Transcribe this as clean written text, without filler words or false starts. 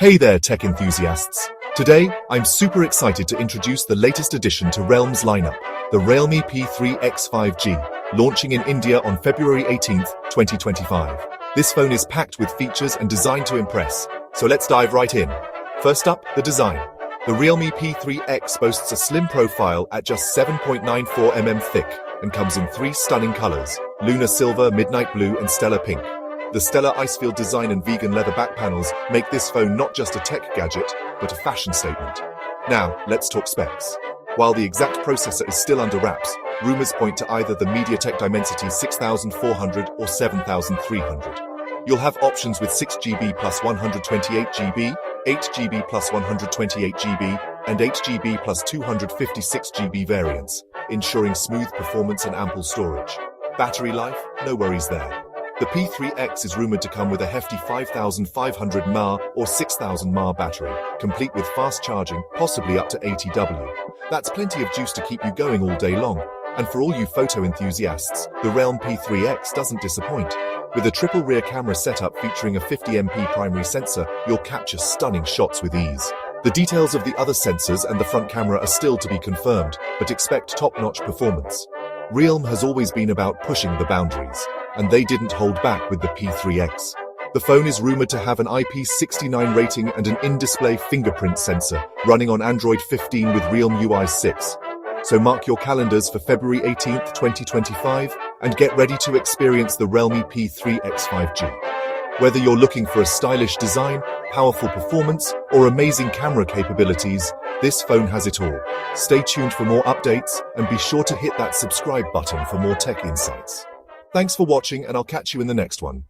Hey there, tech enthusiasts. Today, I'm super excited to introduce the latest addition to Realme's lineup, the Realme P3x 5G, launching in India on February 18th, 2025. This phone is packed with features and designed to impress, so let's dive right in. First up, the design. The Realme P3x boasts a slim profile at just 7.94 mm thick and comes in three stunning colors: Lunar Silver, Midnight Blue, and Stellar Pink. The stellar icefield design and vegan leather back panels make this phone not just a tech gadget, but a fashion statement. Now, let's talk specs. While the exact processor is still under wraps, rumors point to either the MediaTek Dimensity 6400 or 7300. You'll have options with 6GB plus 128GB, 8GB plus 128GB, and 8GB plus 256GB variants, ensuring smooth performance and ample storage. Battery life? No worries there. The P3x is rumored to come with a hefty 5500 mAh or 6000 mAh battery, complete with fast charging, possibly up to 80 W. That's plenty of juice to keep you going all day long. And for all you photo enthusiasts, the Realme P3x doesn't disappoint. With a triple rear camera setup featuring a 50MP primary sensor, you'll capture stunning shots with ease. The details of the other sensors and the front camera are still to be confirmed, but expect top-notch performance. Realme has always been about pushing the boundaries, and they didn't hold back with the P3x. The phone is rumored to have an IP69 rating and an in-display fingerprint sensor, running on Android 15 with Realme UI 6. So mark your calendars for February 18th, 2025, and get ready to experience the Realme P3x 5G. Whether you're looking for a stylish design, powerful performance, or amazing camera capabilities, this phone has it all. Stay tuned for more updates, and be sure to hit that subscribe button for more tech insights. Thanks for watching, and I'll catch you in the next one.